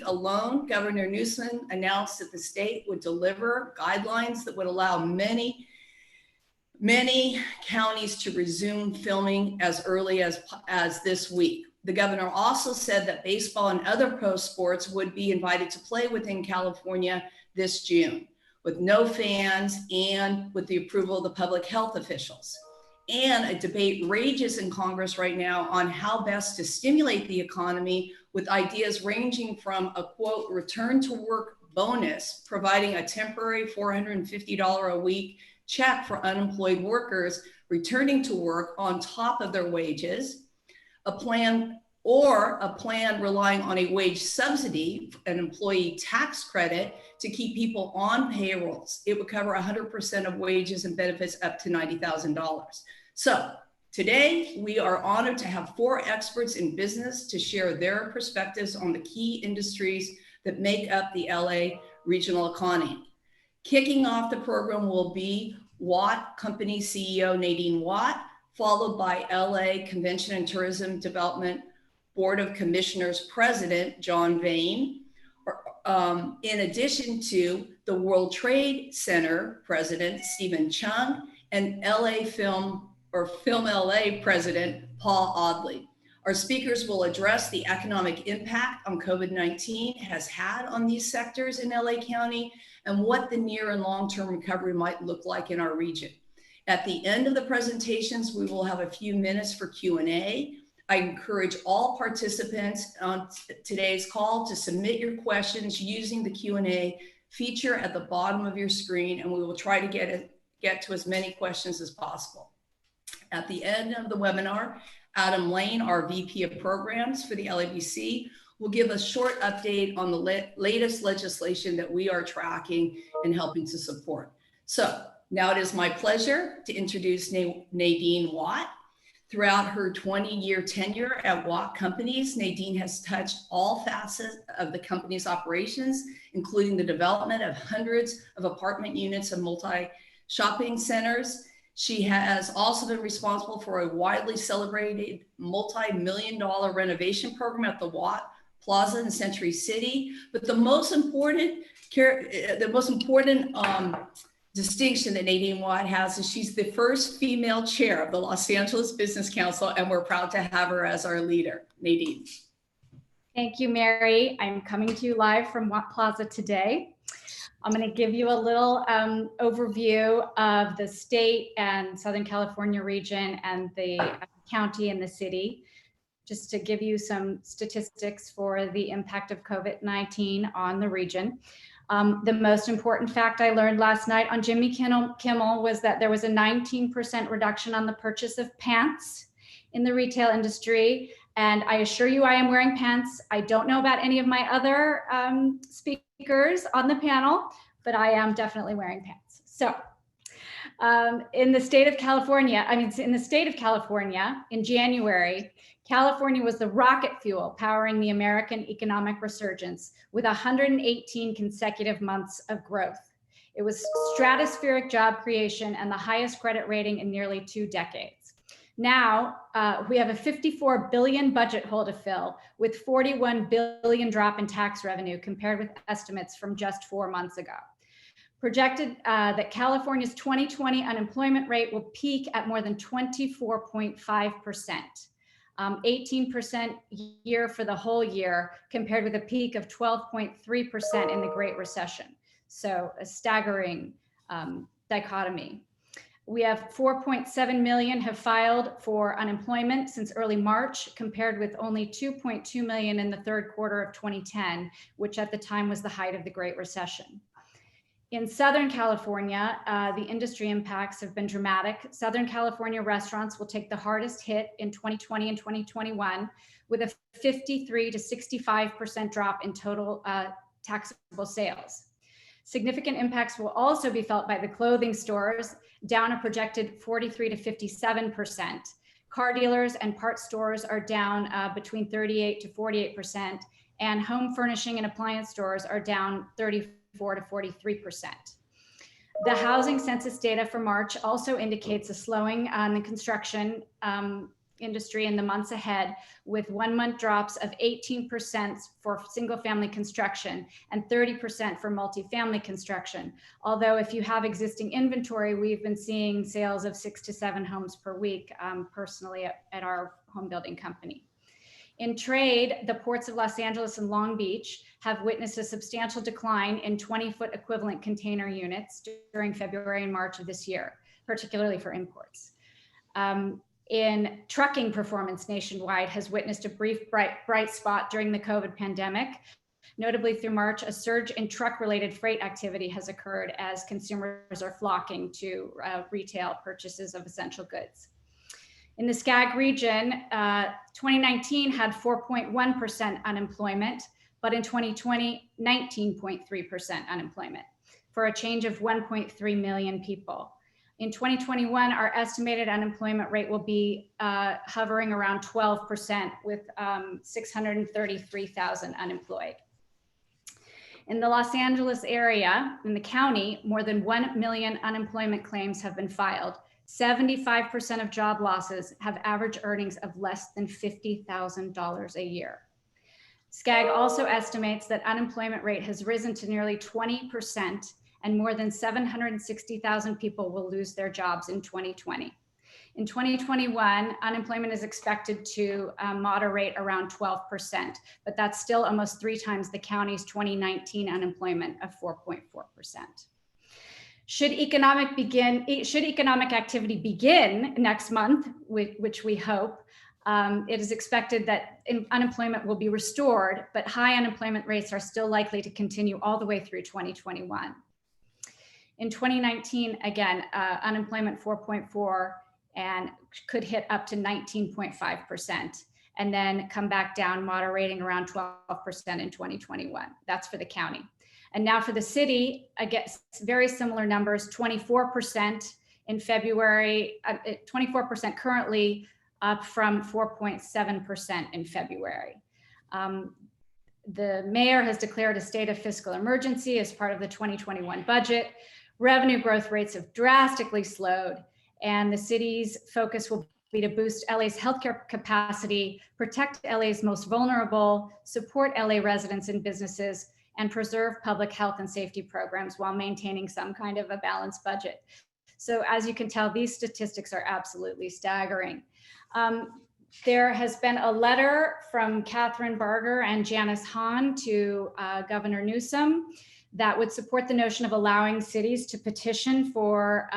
alone, Governor Newsom announced that the state would deliver guidelines that would allow many counties to resume filming as early as this week. The governor also said that baseball and other pro sports would be invited to play within California this June, with no fans and with the approval of the public health officials. And a debate rages in Congress right now on how best to stimulate the economy, with ideas ranging from a quote, return to work bonus, providing a temporary $450 a week check for unemployed workers returning to work on top of their wages, a plan relying on a wage subsidy, an employee tax credit to keep people on payrolls. It would cover 100% of wages and benefits up to $90,000. So today we are honored to have 4 experts in business to share their perspectives on the key industries that make up the LA regional economy. Kicking off the program will be Watt Company CEO Nadine Watt, followed by LA Convention and Tourism Development Board of Commissioners President John Bane, in addition to the World Trade Center President Stephen Chung and Film LA President Paul Audley. Our speakers will address the economic impact on COVID-19 has had on these sectors in LA County and what the near and long-term recovery might look like in our region. At the end of the presentations, we will have a few minutes for Q&A. I encourage all participants on today's call to submit your questions using the Q&A feature at the bottom of your screen, and we will try to get to as many questions as possible. At the end of the webinar, Adam Lane, our VP of Programs for the LABC, will give a short update on the latest legislation that we are tracking and helping to support. So now it is my pleasure to introduce Nadine Watt. Throughout her 20-year tenure at Watt Companies, Nadine has touched all facets of the company's operations, including the development of hundreds of apartment units and multi-shopping centers. She has also been responsible for a widely celebrated multi-million-dollar renovation program at the Watt Plaza in Century City. But the most important distinction that Nadine Watt has is she's the first female chair of the Los Angeles Business Council, and we're proud to have her as our leader. Nadine. Thank you, Mary. I'm coming to you live from Watt Plaza today. I'm going to give you a little overview of the state and Southern California region and the county and the city, just to give you some statistics for the impact of COVID-19 on the region. The most important fact I learned last night on Jimmy Kimmel was that there was a 19% reduction on the purchase of pants in the retail industry. And I assure you I am wearing pants. I don't know about any of my other speakers on the panel, but I am definitely wearing pants. So in the state of California, in January, California was the rocket fuel powering the American economic resurgence with 118 consecutive months of growth. It was stratospheric job creation and the highest credit rating in nearly 2 decades. Now we have a $54 billion budget hole to fill with $41 billion drop in tax revenue compared with estimates from just 4 months ago. Projected that California's 2020 unemployment rate will peak at more than 24.5%. 18% year for the whole year, compared with a peak of 12.3% in the Great Recession. So a staggering dichotomy. We have 4.7 million have filed for unemployment since early March, compared with only 2.2 million in the third quarter of 2010, which at the time was the height of the Great Recession. In Southern California, the industry impacts have been dramatic. Southern California restaurants will take the hardest hit in 2020 and 2021, with a 53 to 65% drop in total taxable sales. Significant impacts will also be felt by the clothing stores, down a projected 43 to 57%. Car dealers and parts stores are down between 38 to 48%, and home furnishing and appliance stores are down 34 to 43%. The housing census data for March also indicates a slowing on the construction industry in the months ahead, with 1 month drops of 18% for single family construction and 30% for multifamily construction. Although if you have existing inventory, we've been seeing sales of 6 to 7 homes per week personally at our home building company. In trade, the ports of Los Angeles and Long Beach have witnessed a substantial decline in 20-foot equivalent container units during February and March of this year, particularly for imports. In trucking, performance nationwide has witnessed a brief bright spot during the COVID pandemic. Notably through March, a surge in truck-related freight activity has occurred as consumers are flocking to retail purchases of essential goods. In the SCAG region, 2019 had 4.1% unemployment, but in 2020, 19.3% unemployment, for a change of 1.3 million people. In 2021, our estimated unemployment rate will be hovering around 12%, with 633,000 unemployed. In the Los Angeles area, in the county, more than 1 million unemployment claims have been filed. 75% of job losses have average earnings of less than $50,000 a year. SCAG also estimates that unemployment rate has risen to nearly 20%, and more than 760,000 people will lose their jobs in 2020. In 2021, unemployment is expected to moderate around 12%, but that's still almost 3 times the county's 2019 unemployment of 4.4%. Should economic activity begin next month, which we hope, it is expected that unemployment will be restored, but high unemployment rates are still likely to continue all the way through 2021. In 2019, again, unemployment 4.4 and could hit up to 19.5%, and then come back down, moderating around 12% in 2021. That's for the county. And now for the city, again, very similar numbers, 24% in February, 24% currently, up from 4.7% in February. The mayor has declared a state of fiscal emergency as part of the 2021 budget. Revenue growth rates have drastically slowed, and the city's focus will be to boost LA's healthcare capacity, protect LA's most vulnerable, support LA residents and businesses, and preserve public health and safety programs while maintaining some kind of a balanced budget. So as you can tell, these statistics are absolutely staggering. There has been a letter from Catherine Barger and Janice Hahn to Governor Newsom that would support the notion of allowing cities to petition for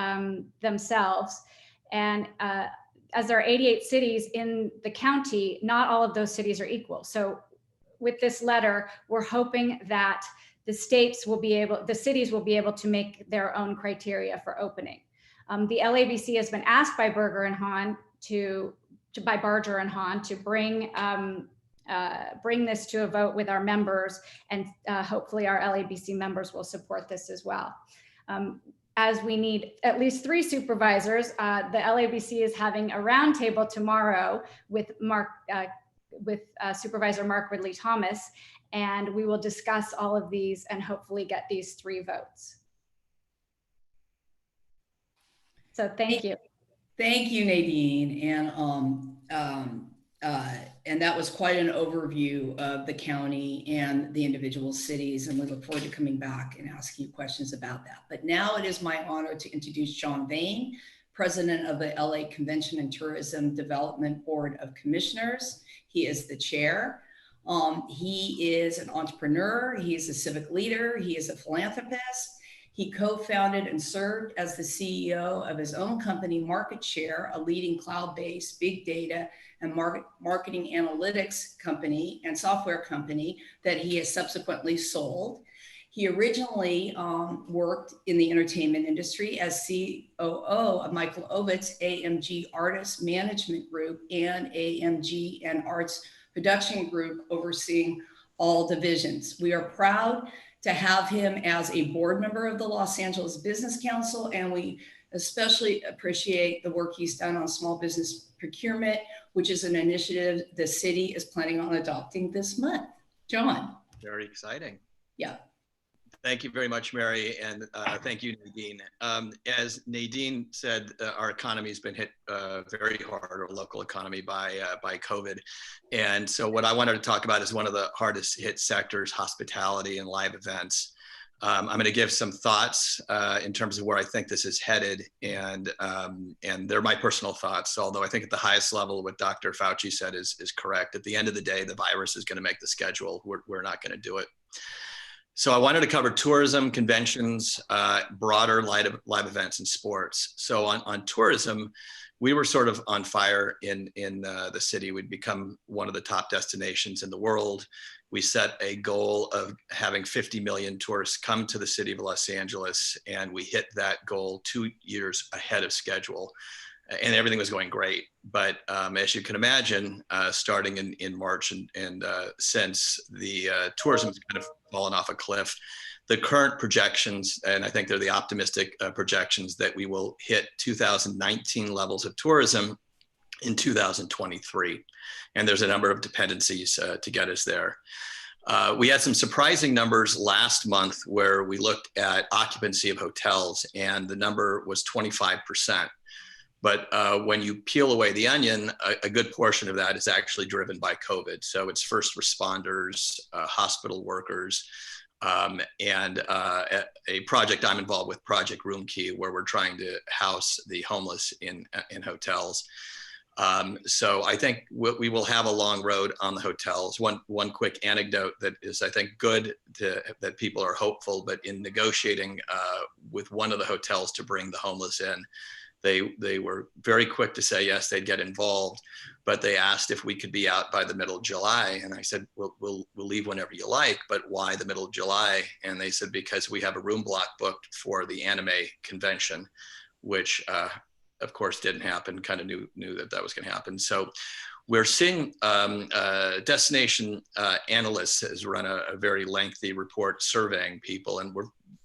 themselves. And as there are 88 cities in the county, not all of those cities are equal. So with this letter, we're hoping that the cities will be able to make their own criteria for opening. The LABC has been asked by Barger and Hahn to bring this to a vote with our members, and hopefully our LABC members will support this as well. As we need at least 3 supervisors, the LABC is having a roundtable tomorrow with Supervisor Mark Ridley Thomas, and we will discuss all of these and hopefully get these 3 votes. So thank you. Thank you, Nadine. And that was quite an overview of the county and the individual cities, and we look forward to coming back and asking you questions about that. But now it is my honor to introduce John Bane, President of the LA Convention and Tourism Development Board of Commissioners. He is the chair. He is an entrepreneur. He is a civic leader. He is a philanthropist. He co-founded and served as the CEO of his own company, Market Share, a leading cloud-based big data and marketing analytics company and software company that he has subsequently sold. He originally worked in the entertainment industry as COO of Michael Ovitz' AMG Artist Management Group and AMG and Arts Production Group, overseeing all divisions. We are proud to have him as a board member of the Los Angeles Business Council, and we especially appreciate the work he's done on small business procurement, which is an initiative the city is planning on adopting this month. John. Very exciting. Yeah. Thank you very much, Mary, and thank you, Nadine. As Nadine said, our economy has been hit very hard, our local economy, by COVID. And so what I wanted to talk about is one of the hardest hit sectors, hospitality and live events. I'm going to give some thoughts in terms of where I think this is headed, and they're my personal thoughts, although I think at the highest level, what Dr. Fauci said is correct. At the end of the day, the virus is going to make the schedule. We're not going to do it. So I wanted to cover tourism, conventions, broader live events and sports. So on tourism, we were sort of on fire in the city. We'd become one of the top destinations in the world. We set a goal of having 50 million tourists come to the city of Los Angeles, and we hit that goal 2 years ahead of schedule. And everything was going great. But as you can imagine, starting in March and since, the tourism has kind of fallen off a cliff. The current projections, and I think they're the optimistic projections, that we will hit 2019 levels of tourism in 2023. And there's a number of dependencies to get us there. We had some surprising numbers last month where we looked at occupancy of hotels, and the number was 25%. But when you peel away the onion, a good portion of that is actually driven by COVID. So it's first responders, hospital workers, and a project I'm involved with, Project Room Key, where we're trying to house the homeless in hotels. So I think we will have a long road on the hotels. One quick anecdote that is, I think, good that people are hopeful, but in negotiating with one of the hotels to bring the homeless in, they were very quick to say yes, they'd get involved, but they asked if we could be out by the middle of July. And I said, we'll leave whenever you like, but why the middle of July? And they said, because we have a room block booked for the anime convention, which of course didn't happen, kind of knew that was going to happen. So we're seeing destination analysts has run a very lengthy report surveying people. And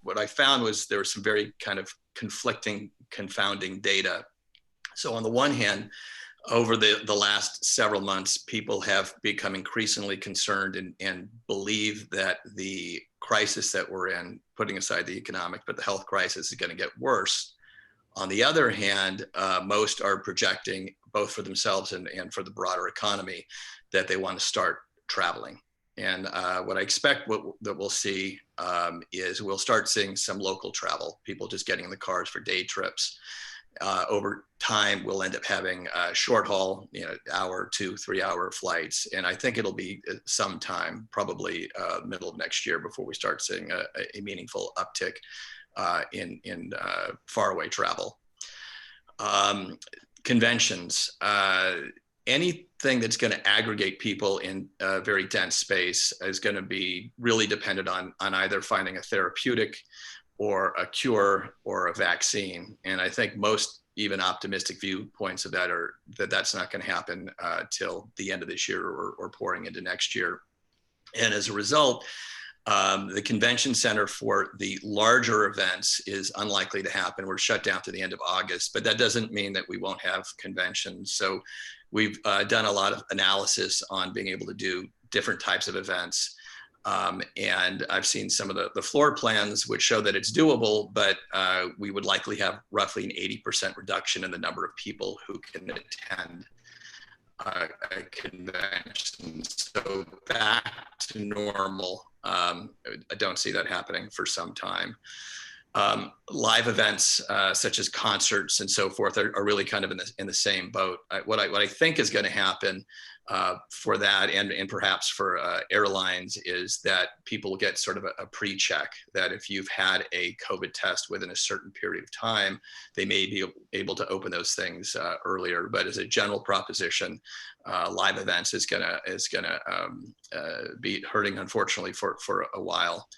what I found was there was some very kind of conflicting, confounding data. So on the one hand, over the last several months, people have become increasingly concerned and believe that the crisis that we're in, putting aside the economic, but the health crisis, is going to get worse. On the other hand, most are projecting, both for themselves and for the broader economy, that they want to start traveling. And what I expect that we'll see is we'll start seeing some local travel, people just getting in the cars for day trips. Over time, we'll end up having short haul, hour, 2-3 hour flights. And I think it'll be some time, probably middle of next year, before we start seeing a meaningful uptick in faraway travel. Conventions. Anything that's going to aggregate people in a very dense space is going to be really dependent on either finding a therapeutic or a cure or a vaccine. And I think most even optimistic viewpoints of that are that's not going to happen till the end of this year or pouring into next year. And as a result, the convention center for the larger events is unlikely to happen. We're shut down to the end of August, but that doesn't mean that we won't have conventions. So we've done a lot of analysis on being able to do different types of events. And I've seen some of the floor plans, which show that it's doable, but we would likely have roughly an 80% reduction in the number of people who can attend a convention. So back to normal. I don't see that happening for some time. Live events such as concerts and so forth are really kind of in the same boat. What I think is going to happen for that and perhaps for airlines is that people will get sort of a pre-check that if you've had a COVID test within a certain period of time, they may be able to open those things earlier. But as a general proposition, live events is gonna be hurting, unfortunately, for a while.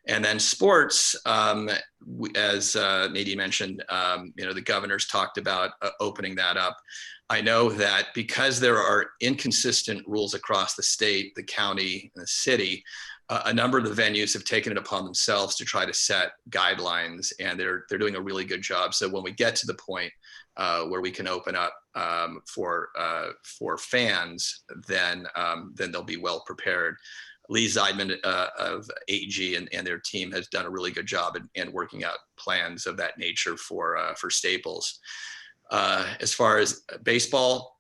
And then sports, as Nadine mentioned, the governor's talked about opening that up. I know that because there are inconsistent rules across the state, the county, and the city, a number of the venues have taken it upon themselves to try to set guidelines, and they're doing a really good job. So when we get to the point where we can open up for fans, then they'll be well prepared. Lee Zeidman of AG and their team has done a really good job in working out plans of that nature for Staples. As far as baseball,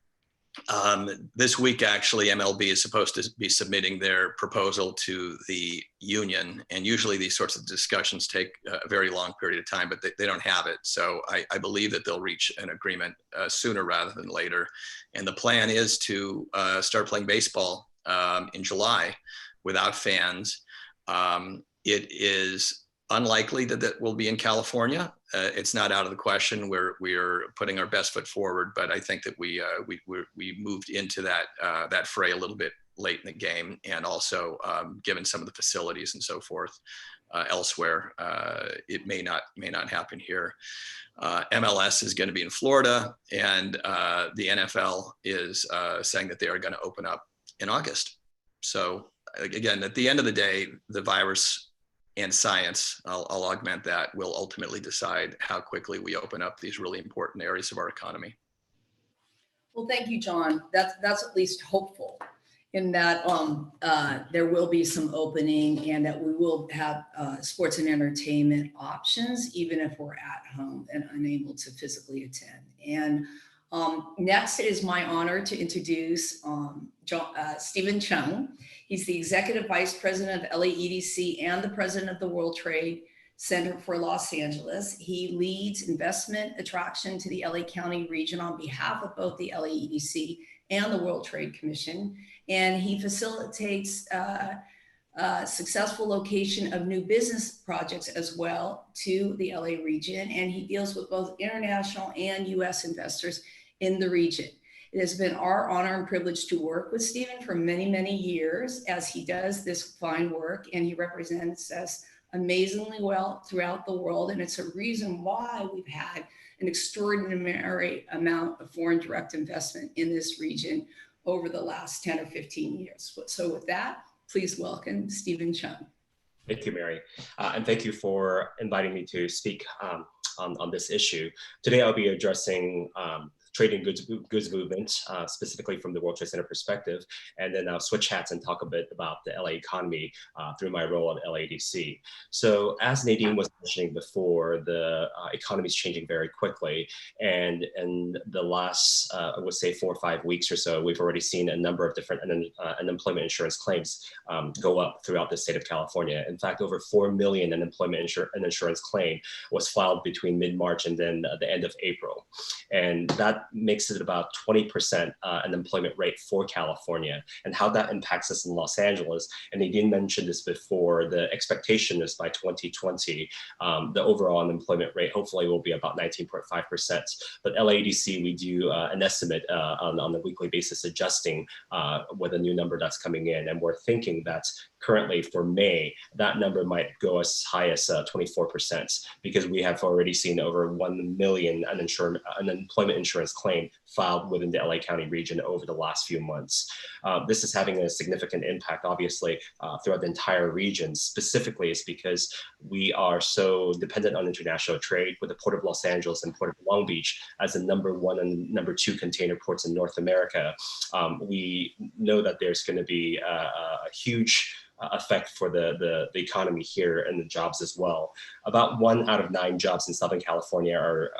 this week, actually, MLB is supposed to be submitting their proposal to the union. And usually these sorts of discussions take a very long period of time, but they don't have it. So I believe that they'll reach an agreement sooner rather than later. And the plan is to start playing baseball in July without fans. It is unlikely that that will be in California. It's not out of the question. We're putting our best foot forward, but I think that we moved into that fray a little bit late in the game, and also given some of the facilities and so forth elsewhere, it may not happen here. MLS is going to be in Florida, and the NFL is saying that they are going to open up in August. So again, at the end of the day, the virus and science, I'll augment that, will ultimately decide how quickly we open up these really important areas of our economy. Well, thank you, John. That's at least hopeful in that there will be some opening and that we will have sports and entertainment options, even if we're at home and unable to physically attend. And next, it is my honor to introduce Stephen Chung. He's the Executive Vice President of LAEDC and the President of the World Trade Center for Los Angeles. He leads investment attraction to the LA County region on behalf of both the LAEDC and the World Trade Commission. And he facilitates successful location of new business projects as well to the LA region. And he deals with both international and US investors in the region. It has been our honor and privilege to work with Stephen for many, many years as he does this fine work, and he represents us amazingly well throughout the world. And it's a reason why we've had an extraordinary amount of foreign direct investment in this region over the last 10 or 15 years. So with that, please welcome Stephen Chung. Thank you, Mary. And thank you for inviting me to speak on this issue. Today, I'll be addressing trade and goods movement, specifically from the World Trade Center perspective, and then I'll switch hats and talk a bit about the LA economy through my role at LADC. So as Nadine was mentioning before, the economy is changing very quickly, and in the last, I would say 4 or 5 weeks or so, we've already seen a number of different unemployment insurance claims go up throughout the state of California. In fact, over 4 million unemployment insurance claim was filed between mid-March and then the end of April, and that makes it about 20% unemployment rate for California. And how that impacts us in Los Angeles, and Nadine mentioned this before, the expectation is by 2020, the overall unemployment rate hopefully will be about 19.5%. But LADC, we do an estimate on a weekly basis, adjusting with a new number that's coming in. And we're thinking that currently for May, that number might go as high as 24%, because we have already seen over 1 million unemployment insurance claim filed within the LA County region over the last few months. This is having a significant impact, obviously, throughout the entire region. Specifically, it's because we are so dependent on international trade, with the Port of Los Angeles and Port of Long Beach as the #1 and #2 container ports in North America. We know that there's going to be a huge effect for the economy here and the jobs as well. About 1 out of 9 jobs in Southern California are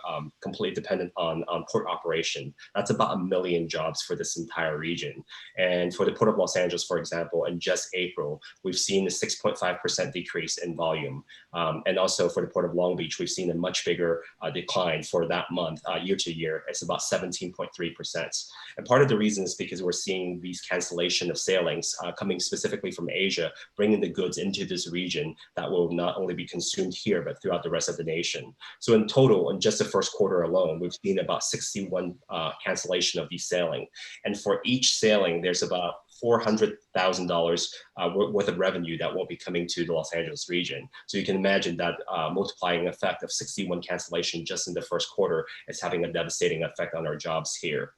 completely dependent on port operation. That's about 1 million jobs for this entire region. And for the Port of Los Angeles, for example, in just April, we've seen a 6.5% decrease in volume. And also for the Port of Long Beach, we've seen a much bigger decline for that month, year to year. It's about 17.3%. And part of the reason is because we're seeing these cancellation of sailings coming specifically from Asia, bringing the goods into this region that will not only be consumed here, but throughout the rest of the nation. So in total, in just the first quarter alone, we've seen about 61 cancellation of these sailing. And for each sailing, there's about $400,000 worth of revenue that won't be coming to the Los Angeles region. So you can imagine that multiplying effect of 61 cancellation just in the first quarter is having a devastating effect on our jobs here.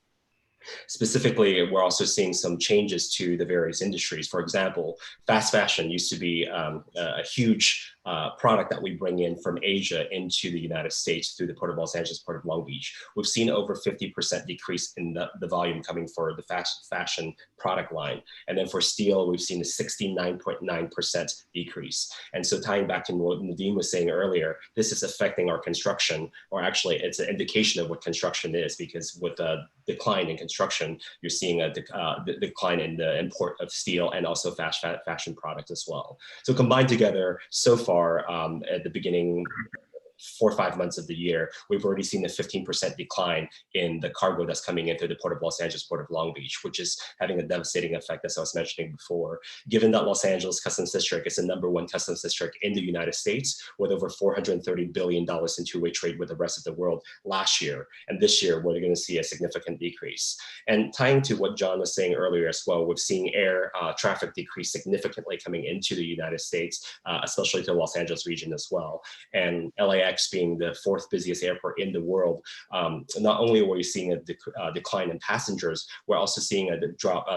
Specifically, we're also seeing some changes to the various industries. For example, fast fashion used to be a huge product that we bring in from Asia into the United States through the Port of Los Angeles, Port of Long Beach. We've seen over 50% decrease in the volume coming for the fashion product line. And then for steel, we've seen a 69.9% decrease. And so tying back to what Nadine was saying earlier, this is affecting our construction, or actually it's an indication of what construction is, because with the decline in construction, you're seeing a decline in the import of steel and also fashion products as well. So combined together, so far at the beginning 4 or 5 months of the year, we've already seen a 15% decline in the cargo that's coming in through the Port of Los Angeles, Port of Long Beach, which is having a devastating effect, as I was mentioning before. Given that Los Angeles Customs District is the #1 customs district in the United States, with over $430 billion in two-way trade with the rest of the world last year. And this year, we're going to see a significant decrease. And tying to what John was saying earlier as well, we're seeing air traffic decrease significantly coming into the United States, especially to the Los Angeles region as well. And LAX being the 4th busiest airport in the world, not only are we seeing a decline in passengers, we're also seeing a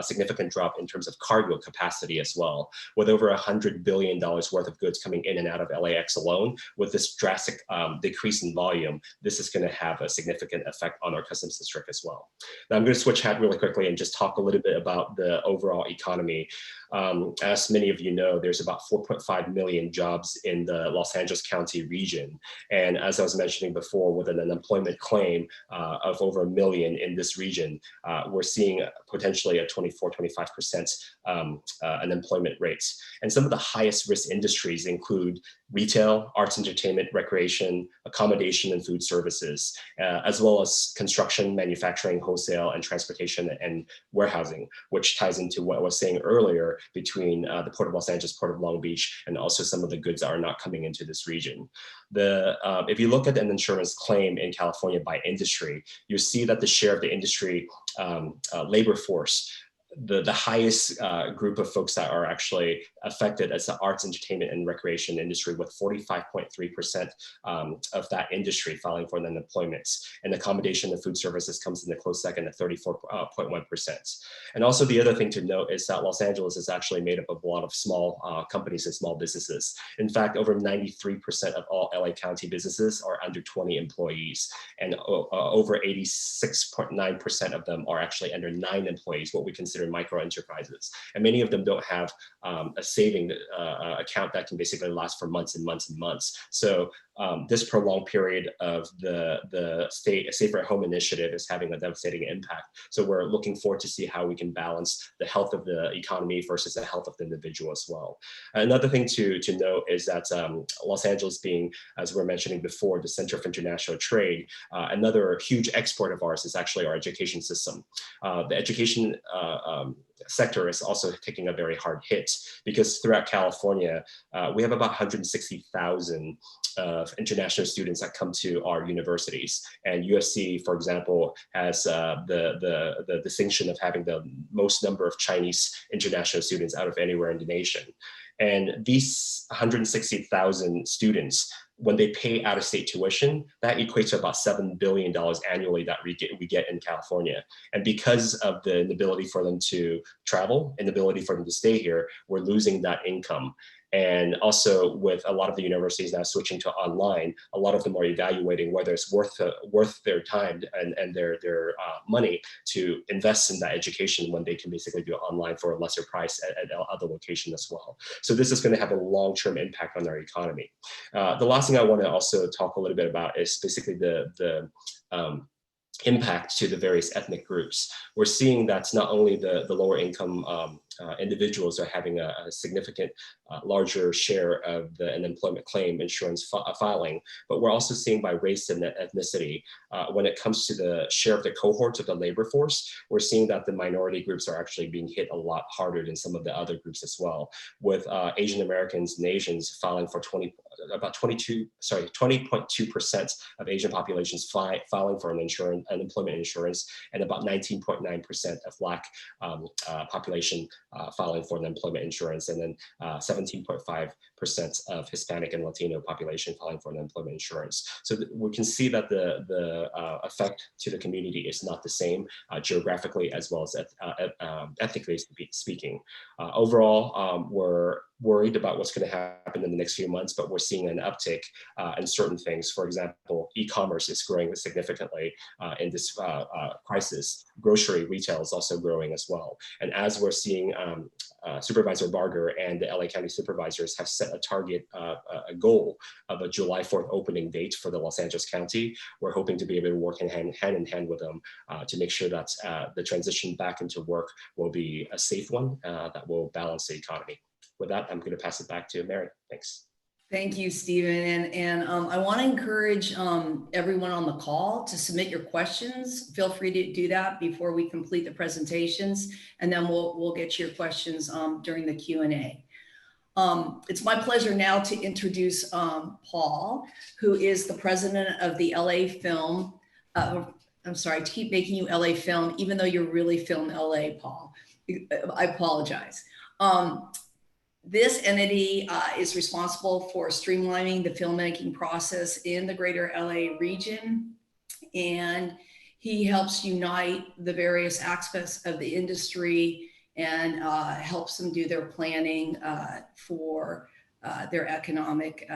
significant drop in terms of cargo capacity as well. With over $100 billion worth of goods coming in and out of LAX alone, with this drastic decrease in volume, this is going to have a significant effect on our customs district as well. Now I'm going to switch hat really quickly and just talk a little bit about the overall economy. As many of you know, there's about 4.5 million jobs in the Los Angeles County region. And as I was mentioning before, with an unemployment claim of over 1 million in this region, we're seeing potentially a 24-25% unemployment rates. And some of the highest risk industries include retail, arts, entertainment, recreation, accommodation, and food services, as well as construction, manufacturing, wholesale, and transportation and warehousing, which ties into what I was saying earlier between the Port of Los Angeles, Port of Long Beach, and also some of the goods that are not coming into this region. If you look at an insurance claim in California by industry, you see that the share of the industry labor force, the highest group of folks that are actually affected as the arts, entertainment, and recreation industry, with 45.3% of that industry filing for unemployment. And accommodation and food services comes in a close second at 34.1%. And also the other thing to note is that Los Angeles is actually made up of a lot of small companies and small businesses. In fact, over 93% of all LA County businesses are under 20 employees, and over 86.9% of them are actually under 9 employees, what we consider micro enterprises. And many of them don't have a saving account that can basically last for months and months and months. So this prolonged period of the state Safer at Home initiative is having a devastating impact. So we're looking forward to see how we can balance the health of the economy versus the health of the individual as well. Another thing to note is that Los Angeles being, as we were mentioning before, the center of international trade, another huge export of ours is actually our education system. The education sector is also taking a very hard hit, because throughout California, we have about 160,000 international students that come to our universities. And USC, for example, has the distinction of having the most number of Chinese international students out of anywhere in the nation. And these 160,000 students, when they pay out-of-state tuition, that equates to about $7 billion annually that we get in California. And because of the inability for them to travel, inability for them to stay here, we're losing that income. And also, with a lot of the universities now switching to online, a lot of them are evaluating whether it's worth their time and their money to invest in that education when they can basically do it online for a lesser price at other locations as well. So this is going to have a long-term impact on our economy. The last thing I want to also talk a little bit about is basically the impact to the various ethnic groups. We're seeing that's not only the lower income individuals are having a significant larger share of the unemployment claim insurance filing, but we're also seeing by race and ethnicity, when it comes to the share of the cohorts of the labor force, we're seeing that the minority groups are actually being hit a lot harder than some of the other groups as well, with Asian Americans and Asians filing for 20.2% of Asian populations filing for unemployment insurance, and about 19.9% of Black population filing for unemployment insurance, and then 17.5% of Hispanic and Latino population filing for unemployment insurance. So we can see that the effect to the community is not the same geographically as well as ethnically speaking. Overall, we're worried about what's going to happen in the next few months, but we're seeing an uptick in certain things. For example, e-commerce is growing significantly in this crisis. Grocery retail is also growing as well. And as we're seeing Supervisor Barger and the LA County supervisors have set a target, a goal of a July 4th opening date for the Los Angeles County, we're hoping to be able to work hand in hand with them to make sure that the transition back into work will be a safe one that will balance the economy. With that, I'm going to pass it back to Mary. Thanks. Thank you, Stephen. And I want to encourage everyone on the call to submit your questions. Feel free to do that before we complete the presentations, and then we'll get to your questions during the Q&A. It's my pleasure now to introduce Paul, who is the president of the LA Film. I'm sorry to keep making you LA Film, even though you're really Film LA, Paul. I apologize. This entity is responsible for streamlining the filmmaking process in the greater LA region, and he helps unite the various aspects of the industry and helps them do their planning for their economic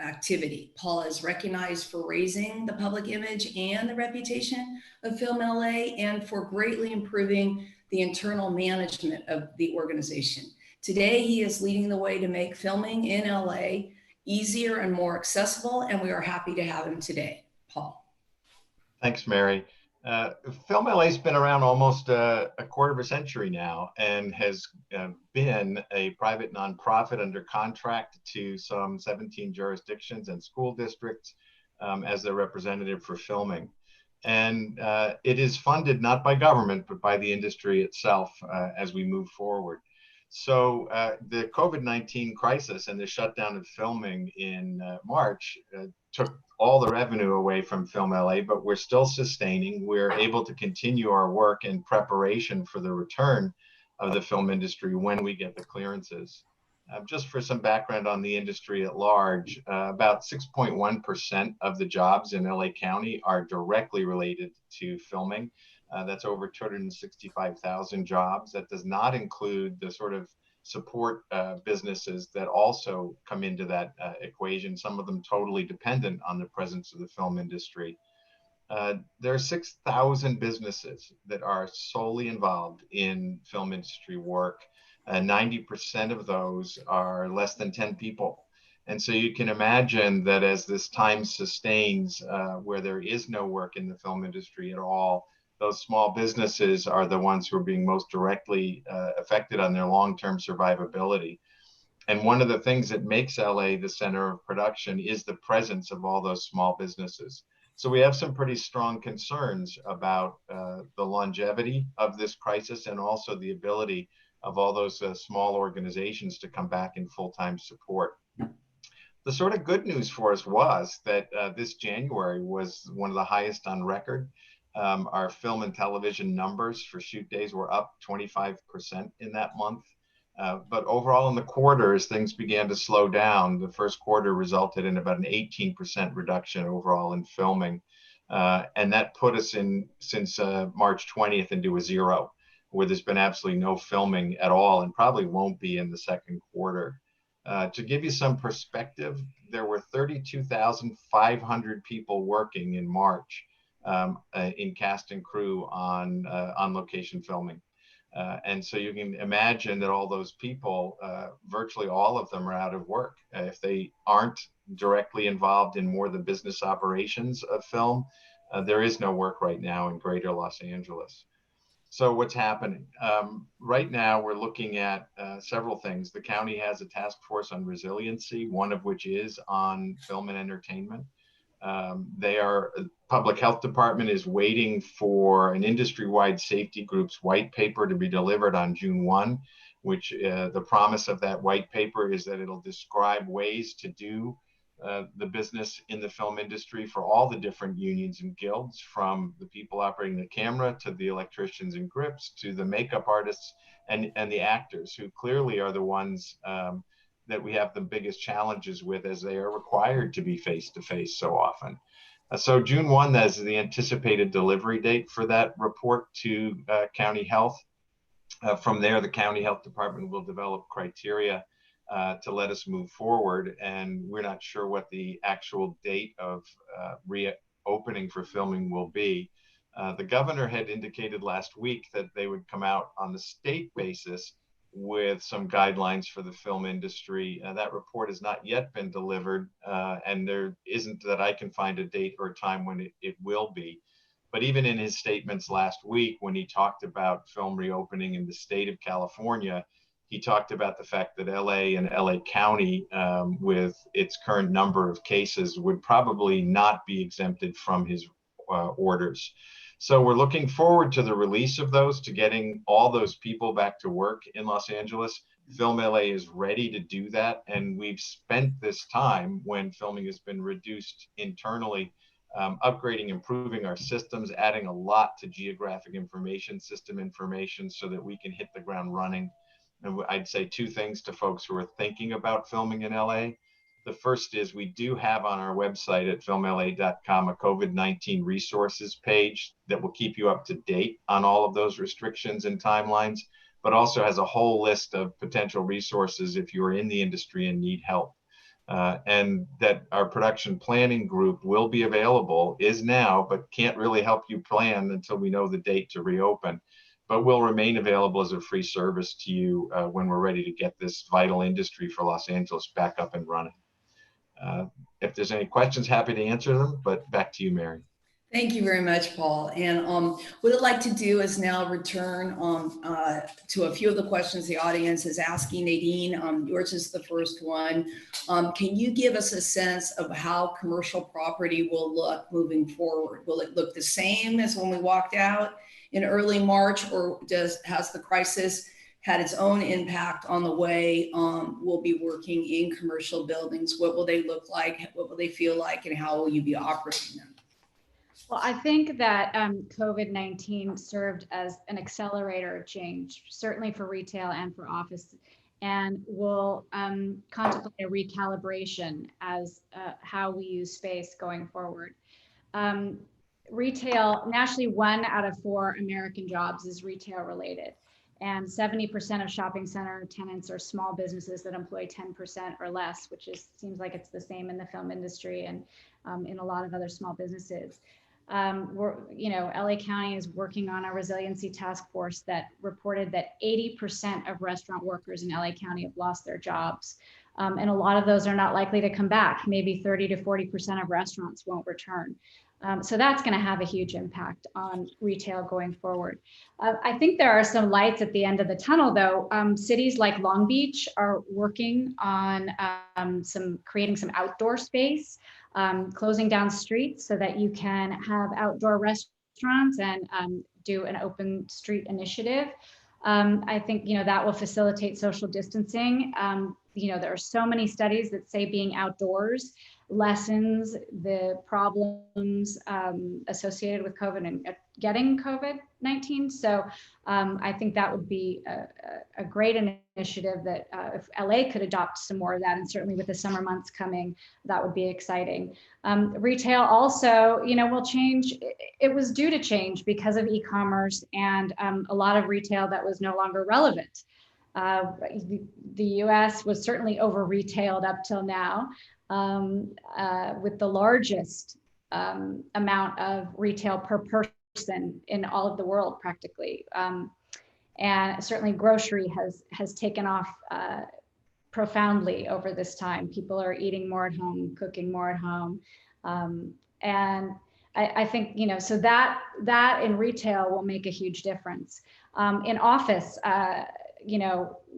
activity. Paul is recognized for raising the public image and the reputation of Film LA and for greatly improving the internal management of the organization. Today, he is leading the way to make filming in LA easier and more accessible, and we are happy to have him today. Paul. Thanks, Mary. Film LA's been around almost a quarter of a century now and has been a private nonprofit under contract to some 17 jurisdictions and school districts as their representative for filming. And it is funded not by government, but by the industry itself as we move forward. So the COVID-19 crisis and the shutdown of filming in March took all the revenue away from Film LA, but we're still sustaining. We're able to continue our work in preparation for the return of the film industry when we get the clearances. Just for some background on the industry at large, about 6.1% of the jobs in LA County are directly related to filming. That's over 265,000 jobs. That does not include the sort of support businesses that also come into that equation, some of them totally dependent on the presence of the film industry. There are 6,000 businesses that are solely involved in film industry work. 90% of those are less than 10 people. And so you can imagine that as this time sustains, where there is no work in the film industry at all, those small businesses are the ones who are being most directly affected on their long-term survivability. And one of the things that makes LA the center of production is the presence of all those small businesses. So we have some pretty strong concerns about the longevity of this crisis and also the ability of all those small organizations to come back in full-time support. The sort of good news for us was that this January was one of the highest on record. Our film and television numbers for shoot days were up 25% in that month. But overall in the quarter, as things began to slow down, the first quarter resulted in about an 18% reduction overall in filming. And that put us in, since March 20th, into a zero, where there's been absolutely no filming at all and probably won't be in the second quarter. To give you some perspective, there were 32,500 people working in March in cast and crew on location filming. And so you can imagine that all those people, virtually all of them are out of work. If they aren't directly involved in more the business operations of film, there is no work right now in greater Los Angeles. So what's happening? Right now, we're looking at several things. The county has a task force on resiliency, one of which is on film and entertainment. Public health department is waiting for an industry-wide safety group's white paper to be delivered on June 1, which the promise of that white paper is that it'll describe ways to do the business in the film industry for all the different unions and guilds, from the people operating the camera to the electricians and grips to the makeup artists and the actors, who clearly are the ones that we have the biggest challenges with, as they are required to be face-to-face so often. So June 1, that is the anticipated delivery date for that report to county health. From there, the county health department will develop criteria to let us move forward. And we're not sure what the actual date of reopening for filming will be. The governor had indicated last week that they would come out on the state basis with some guidelines for the film industry. That report has not yet been delivered, and there isn't that I can find a date or a time when it will be. But even in his statements last week, when he talked about film reopening in the state of California, he talked about the fact that LA and LA County, with its current number of cases, would probably not be exempted from his orders. So we're looking forward to the release of those, to getting all those people back to work in Los Angeles. Film LA is ready to do that. And we've spent this time, when filming has been reduced internally, upgrading, improving our systems, adding a lot to geographic information system information so that we can hit the ground running. And I'd say two things to folks who are thinking about filming in LA. The first is we do have on our website at filmla.com a COVID-19 resources page that will keep you up to date on all of those restrictions and timelines, but also has a whole list of potential resources if you're in the industry and need help. And that our production planning group will be available, is now, but can't really help you plan until we know the date to reopen. But will remain available as a free service to you when we're ready to get this vital industry for Los Angeles back up and running. If there's any questions, happy to answer them, but back to you, Mary. Thank you very much, Paul. And what I'd like to do is now return to a few of the questions the audience is asking. Nadine, yours is the first one. Can you give us a sense of how commercial property will look moving forward? Will it look the same as when we walked out in early March, or has the crisis had its own impact on the way we'll be working in commercial buildings? What will they look like? What will they feel like? And how will you be operating them? Well, I think that COVID-19 served as an accelerator of change, certainly for retail and for office, and will contemplate a recalibration as how we use space going forward. Retail, nationally, 1 out of 4 American jobs is retail related. And 70% of shopping center tenants are small businesses that employ 10% or less, which seems like it's the same in the film industry and in a lot of other small businesses. LA County is working on a resiliency task force that reported that 80% of restaurant workers in LA County have lost their jobs. And a lot of those are not likely to come back. Maybe 30 to 40% of restaurants won't return. So that's going to have a huge impact on retail going forward. I think there are some lights at the end of the tunnel, though. Cities like Long Beach are working on creating some outdoor space, closing down streets so that you can have outdoor restaurants and do an open street initiative. I think that will facilitate social distancing. There are so many studies that say being outdoors lessens the problems associated with COVID and getting COVID-19. So I think that would be a great initiative that if LA could adopt some more of that, and certainly with the summer months coming, that would be exciting. Retail also, will change. It was due to change because of e-commerce and a lot of retail that was no longer relevant. The US was certainly over-retailed up till now, with the largest amount of retail per person in all of the world, practically. And certainly grocery has taken off profoundly over this time. People are eating more at home, cooking more at home. And I think, so that in retail will make a huge difference. In office,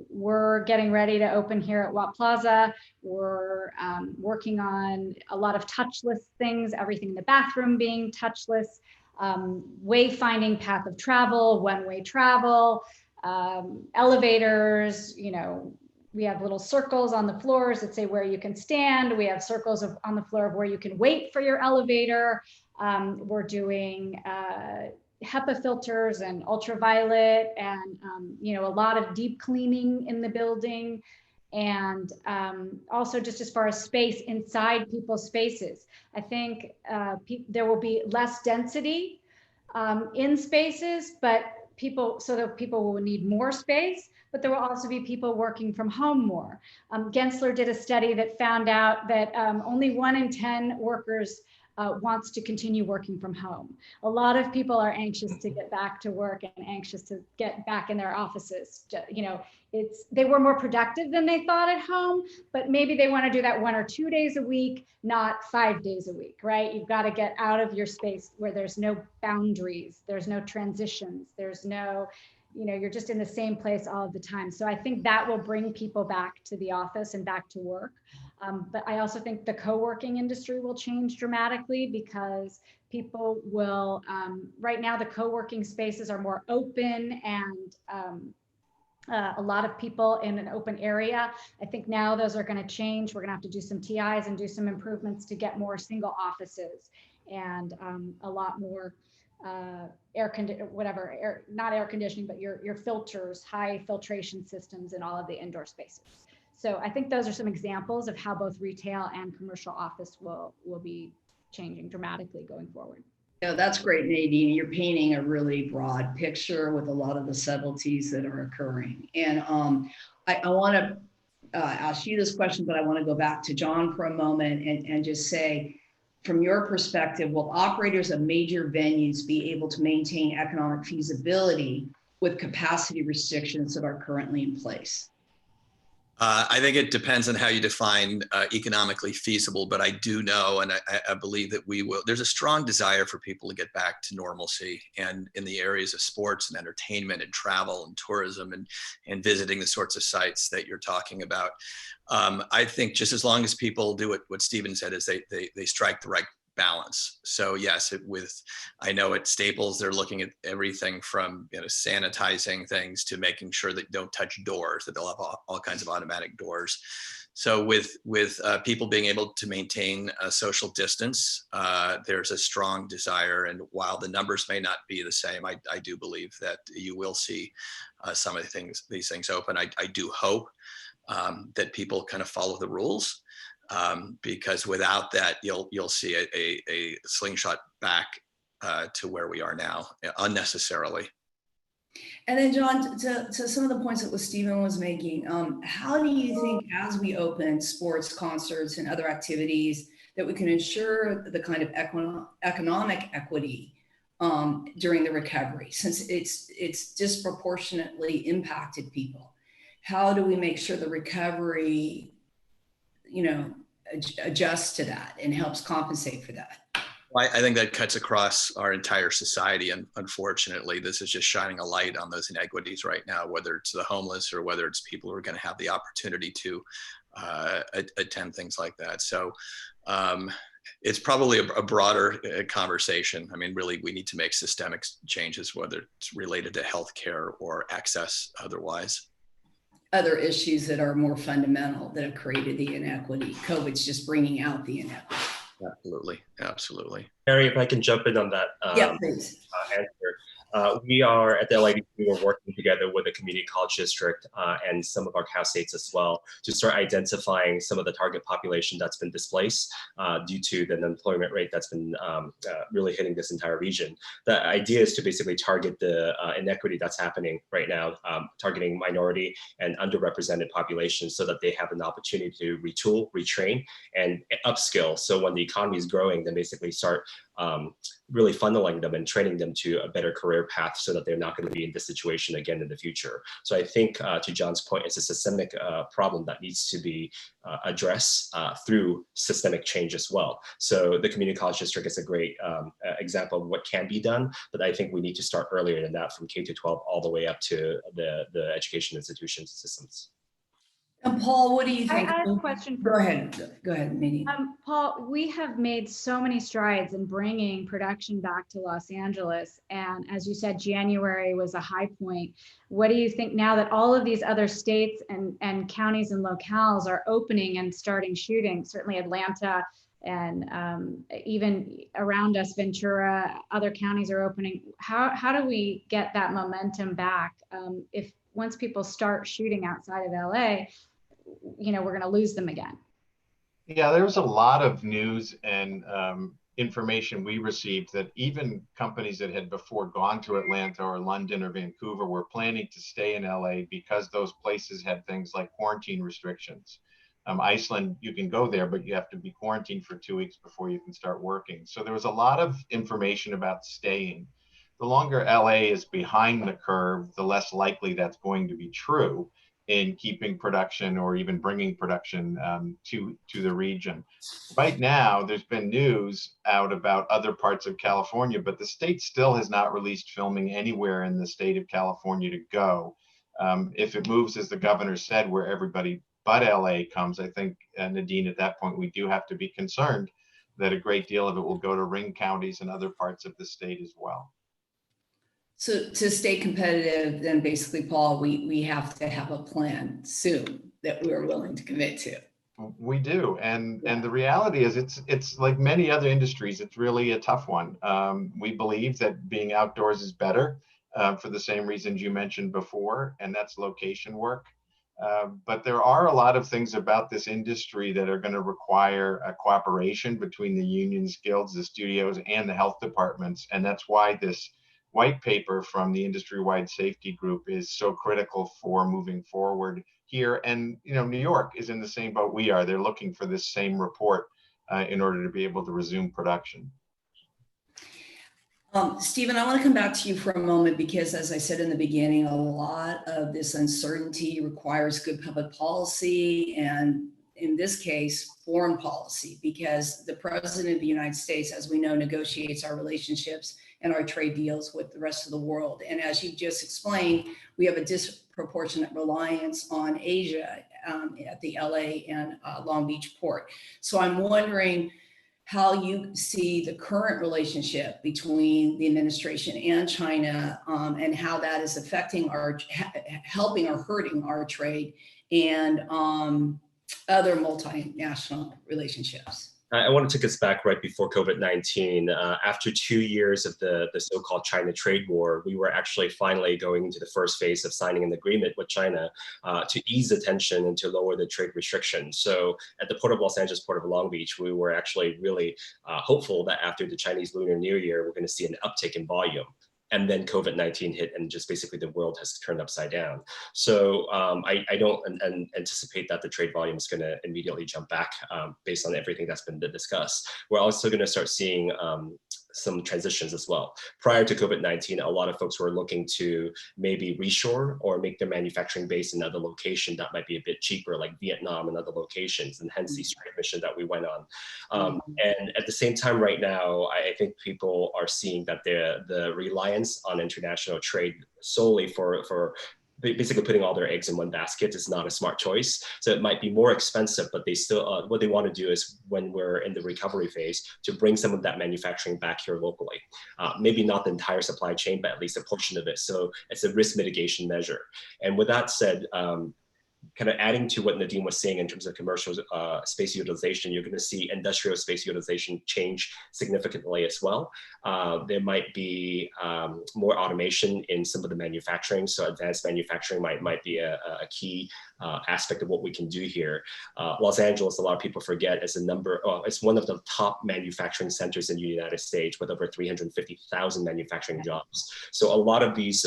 we're getting ready to open here at Watt Plaza. We're working on a lot of touchless things, everything in the bathroom being touchless, wayfinding path of travel, one-way travel, elevators, we have little circles on the floors that say where you can stand. We have circles on the floor of where you can wait for your elevator. We're doing HEPA filters and ultraviolet and, a lot of deep cleaning in the building. And also just as far as space inside people's spaces, I think there will be less density in spaces, but that people will need more space, but there will also be people working from home more. Gensler did a study that found out that only 1 in 10 workers wants to continue working from home. A lot of people are anxious to get back to work and anxious to get back in their offices. You know, they were more productive than they thought at home, but maybe they want to do that 1 or 2 days a week, not 5 days a week, right? You've got to get out of your space where there's no boundaries, there's no transitions, there's no, you know, you're just in the same place all of the time. So I think that will bring people back to the office and back to work. But I also think the co-working industry will change dramatically because people will, right now the co-working spaces are more open and a lot of people in an open area. I think now those are going to change. We're going to have to do some TIs and do some improvements to get more single offices and a lot more not air conditioning, but your filters, high filtration systems in all of the indoor spaces. So I think those are some examples of how both retail and commercial office will be changing dramatically going forward. Yeah, that's great, Nadine. You're painting a really broad picture with a lot of the subtleties that are occurring. And I want to ask you this question, but I want to go back to John for a moment and just say, from your perspective, will operators of major venues be able to maintain economic feasibility with capacity restrictions that are currently in place? I think it depends on how you define economically feasible, but I do know, and I believe that we will, there's a strong desire for people to get back to normalcy, and in the areas of sports and entertainment and travel and tourism and visiting the sorts of sites that you're talking about. I think just as long as people do what Stephen said, is they strike the right balance. So yes, I know at Staples, they're looking at everything from sanitizing things to making sure that you don't touch doors, that they'll have all kinds of automatic doors. So with people being able to maintain a social distance, there's a strong desire. And while the numbers may not be the same, I do believe that you will see some of these things open. I do hope that people kind of follow the rules. Because without that, you'll see a slingshot back to where we are now unnecessarily. And then John, to some of the points that Stephen was making, how do you think as we open sports, concerts, and other activities that we can ensure the kind of economic equity during the recovery, since it's disproportionately impacted people? How do we make sure the recovery adjusts to that and helps compensate for that? Well, I think that cuts across our entire society. And unfortunately, this is just shining a light on those inequities right now, whether it's the homeless or whether it's people who are going to have the opportunity to attend things like that. So it's probably a broader conversation. I mean, really, we need to make systemic changes, whether it's related to healthcare or access otherwise. Other issues that are more fundamental that have created the inequity. COVID's just bringing out the inequity. Absolutely, absolutely. Mary, if I can jump in on that Yeah, please. answer. We are at the LIDC, we're working together with the community college district and some of our Cal states as well to start identifying some of the target population that's been displaced due to the unemployment rate that's been really hitting this entire region. The idea is to basically target the inequity that's happening right now, targeting minority and underrepresented populations so that they have an opportunity to retool, retrain, and upskill. So when the economy is growing, then basically start really funneling them and training them to a better career path so that they're not going to be in this situation again in the future. So I think to John's point, it's a systemic problem that needs to be addressed through systemic change as well. So the community college district is a great example of what can be done, but I think we need to start earlier than that, from K to 12 all the way up to the education institutions and systems. And Paul, what do you think? I have a question for Go ahead, Nadine. Paul, we have made so many strides in bringing production back to Los Angeles. And as you said, January was a high point. What do you think now that all of these other states and counties and locales are opening and starting shooting? Certainly Atlanta and even around us, Ventura, other counties are opening. How do we get that momentum back? If once people start shooting outside of LA, we're going to lose them again. Yeah, there was a lot of news and information we received that even companies that had before gone to Atlanta or London or Vancouver were planning to stay in LA because those places had things like quarantine restrictions. Iceland, you can go there, but you have to be quarantined for 2 weeks before you can start working. So there was a lot of information about staying. The longer LA is behind the curve, the less likely that's going to be true in keeping production or even bringing production to the region. Right now, there's been news out about other parts of California, but the state still has not released filming anywhere in the state of California to go. If it moves, as the governor said, where everybody but LA comes, I think, Nadine, at that point, we do have to be concerned that a great deal of it will go to ring counties and other parts of the state as well. So to stay competitive, then basically, Paul, we have to have a plan soon that we're willing to commit to. We do, and the reality is, it's like many other industries. It's really a tough one. We believe that being outdoors is better for the same reasons you mentioned before, and that's location work. But there are a lot of things about this industry that are going to require a cooperation between the unions, guilds, the studios, and the health departments, and that's why this white paper from the industry-wide safety group is so critical for moving forward here. And New York is in the same boat we are. They're looking for this same report in order to be able to resume production. Stephen, I want to come back to you for a moment because, as I said in the beginning, a lot of this uncertainty requires good public policy, and in this case, foreign policy, because the President of the United States, as we know, negotiates our relationships and our trade deals with the rest of the world. And as you just explained, we have a disproportionate reliance on Asia at the LA and Long Beach port. So I'm wondering how you see the current relationship between the administration and China, and how that is affecting helping or hurting our trade and other multinational relationships. I want to take us back right before COVID-19. After 2 years of the so-called China trade war, we were actually finally going into the first phase of signing an agreement with China to ease the tension and to lower the trade restrictions. So at the Port of Los Angeles, Port of Long Beach, we were actually really hopeful that after the Chinese Lunar New Year, we're going to see an uptick in volume. And then COVID-19 hit, and just basically the world has turned upside down. So I don't anticipate that the trade volume is going to immediately jump back based on everything that's been discussed. We're also going to start seeing some transitions as well. Prior to COVID-19, a lot of folks were looking to maybe reshore or make their manufacturing base in another location that might be a bit cheaper, like Vietnam and other locations, and hence the trade mission that we went on. And at the same time right now, I think people are seeing that the reliance on international trade solely for basically putting all their eggs in one basket is not a smart choice. So it might be more expensive, but they still, what they want to do is, when we're in the recovery phase, to bring some of that manufacturing back here locally. Maybe not the entire supply chain, but at least a portion of it. So it's a risk mitigation measure. And with that said, kind of adding to what Nadine was saying in terms of commercial space utilization, you're going to see industrial space utilization change significantly as well. There might be more automation in some of the manufacturing. So advanced manufacturing might be a key aspect of what we can do here. Los Angeles, a lot of people forget, is it's one of the top manufacturing centers in the United States with over 350,000 manufacturing jobs. So a lot of these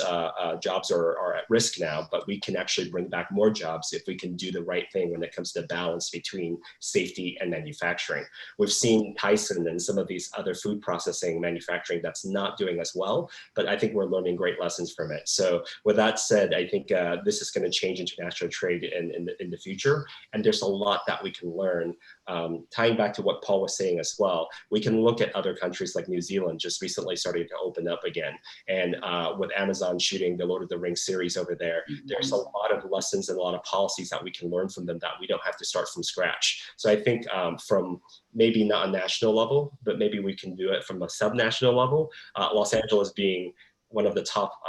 jobs are at risk now, but we can actually bring back more jobs if we can do the right thing when it comes to the balance between safety and manufacturing. We've seen Tyson and some of these other food processing manufacturing that's not doing as well, but I think we're learning great lessons from it. So with that said, I think this is going to change international trade in the future, and there's a lot that we can learn. Tying back to what Paul was saying as well, we can look at other countries like New Zealand just recently starting to open up again. And with Amazon shooting the Lord of the Rings series over there, there's a lot of lessons and a lot of policies that we can learn from them that we don't have to start from scratch. So I think from maybe not a national level, but maybe we can do it from a subnational level. Los Angeles being one of the top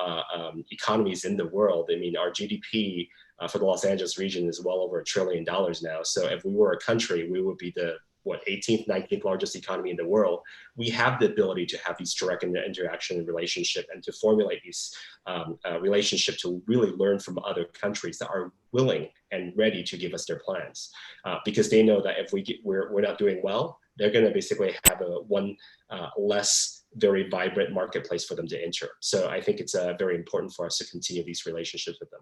economies in the world. I mean, our GDP for the Los Angeles region is well over $1 trillion now. So if we were a country, we would be the 18th, 19th largest economy in the world. We have the ability to have these direct interaction and relationship, and to formulate these relationship to really learn from other countries that are willing and ready to give us their plans, because they know that if we're not doing well, they're going to basically have a one less very vibrant marketplace for them to enter. So I think it's very important for us to continue these relationships with them.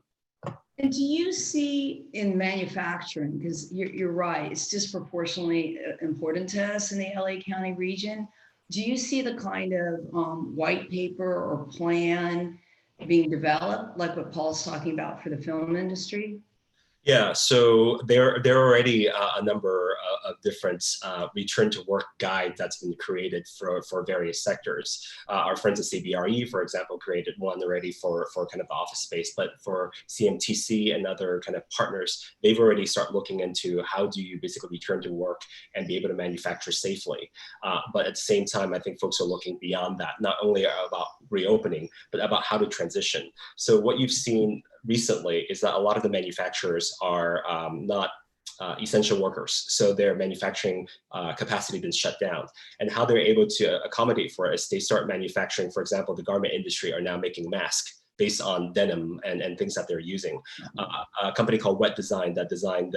And do you see in manufacturing, because you're right, it's disproportionately important to us in the LA County region. Do you see the kind of white paper or plan being developed, like what Paul's talking about for the film industry? Yeah, so there are already a number of different return to work guides that's been created for various sectors. Our friends at CBRE, for example, created one already for kind of the office space, but for CMTC and other kind of partners, they've already started looking into how do you basically return to work and be able to manufacture safely. But at the same time, I think folks are looking beyond that, not only about reopening, but about how to transition. So what you've seen recently is that a lot of the manufacturers are not essential workers. So their manufacturing capacity has been shut down. And how they're able to accommodate for it is they start manufacturing, for example, the garment industry are now making masks based on denim and things that they're using. A company called Wet Design that designed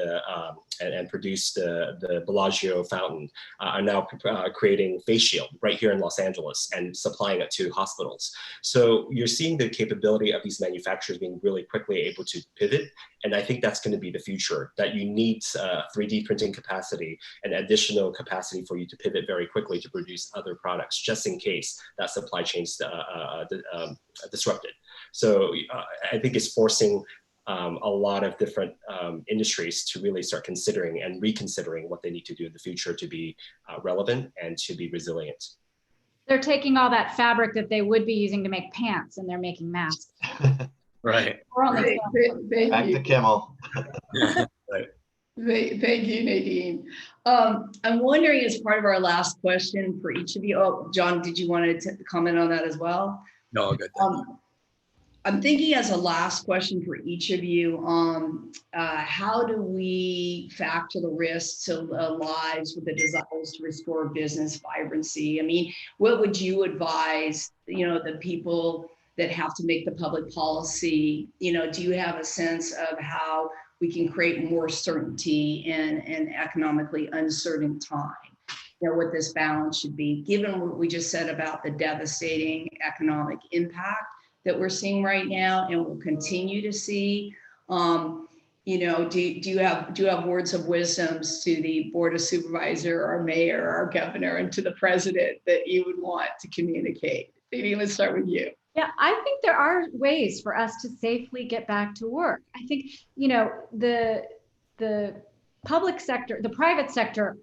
and produced the Bellagio fountain are now creating face shield right here in Los Angeles and supplying it to hospitals. So you're seeing the capability of these manufacturers being really quickly able to pivot. And I think that's going to be the future, that you need 3D printing capacity and additional capacity for you to pivot very quickly to produce other products, just in case that supply chain's disrupted. So I think it's forcing a lot of different industries to really start considering and reconsidering what they need to do in the future to be relevant and to be resilient. They're taking all that fabric that they would be using to make pants and they're making masks. Right. Back to Kimmel. Right. Thank you, Nadine. I'm wondering, as part of our last question for each of you, oh, John, did you want to comment on that as well? No, good. I'm thinking as a last question for each of you, how do we factor the risks to lives with the desires to restore business vibrancy? I mean, what would you advise, the people that have to make the public policy? Do you have a sense of how we can create more certainty in an economically uncertain time? What this balance should be, given what we just said about the devastating economic impact that we're seeing right now and will continue to see. Do you have words of wisdoms to the Board of Supervisor, our mayor, our governor, and to the president that you would want to communicate? Maybe let's start with you. Yeah, I think there are ways for us to safely get back to work. I think, the public sector, the private sector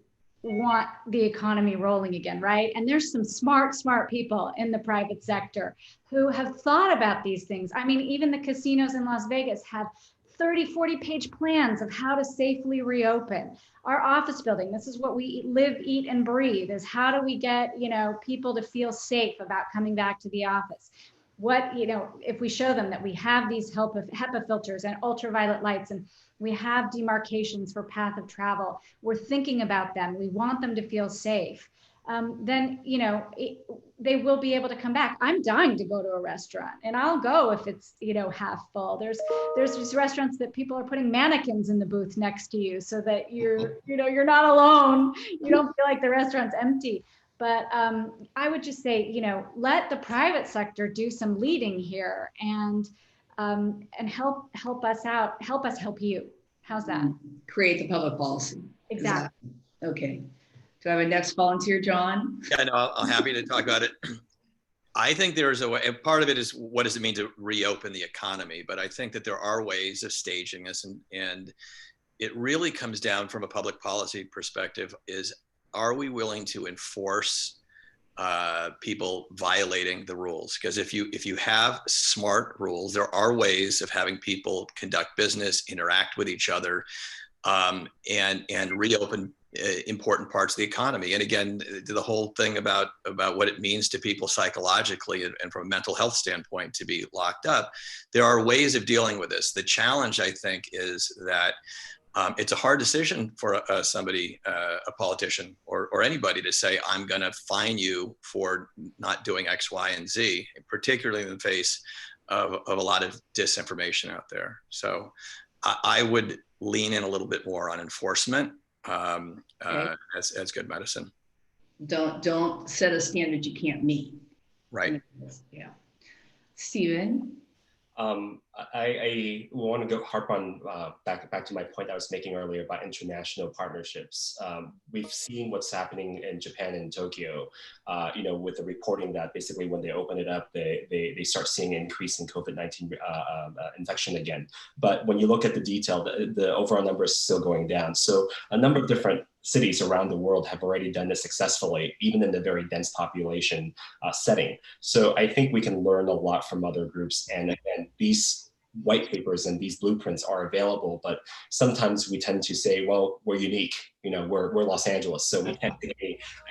want the economy rolling again, right? And there's some smart people in the private sector who have thought about these things. I mean, even the casinos in Las Vegas have 30, 40-page plans of how to safely reopen. Our office building, this is what we live, eat, and breathe, is how do we get, people to feel safe about coming back to the office? If we show them that we have these HEPA filters and ultraviolet lights, and we have demarcations for path of travel, we're thinking about them, we want them to feel safe, then, they will be able to come back. I'm dying to go to a restaurant, and I'll go if it's, half full. There's these restaurants that people are putting mannequins in the booth next to you so that you're not alone. You don't feel like the restaurant's empty. But I would just say, let the private sector do some leading here and help us out, help us help you. How's that? Create the public policy. Exactly. Okay. Do I have a next volunteer, John? Yeah, no, I'm happy to talk about it. I think there's a way, part of it is what does it mean to reopen the economy? But I think that there are ways of staging this, and it really comes down from a public policy perspective is, are we willing to enforce people violating the rules? Because if you have smart rules, there are ways of having people conduct business, interact with each other, and reopen important parts of the economy. And again, the whole thing about what it means to people psychologically and from a mental health standpoint to be locked up, there are ways of dealing with this. The challenge, I think, is that it's a hard decision for somebody, a politician or anybody, to say, I'm going to fine you for not doing X, Y, and Z, particularly in the face of a lot of disinformation out there. So I would lean in a little bit more on enforcement as good medicine. Don't set a standard you can't meet. Right. Yeah. Stephen? I want to harp on back to my point I was making earlier about international partnerships. We've seen what's happening in Japan and Tokyo, with the reporting that basically when they open it up, they start seeing an increase in COVID-19 infection again. But when you look at the detail, the overall number is still going down. So a number of different cities around the world have already done this successfully, even in the very dense population setting. So I think we can learn a lot from other groups, and these white papers and these blueprints are available, but sometimes we tend to say, well, we're unique, we're Los Angeles, so we can't take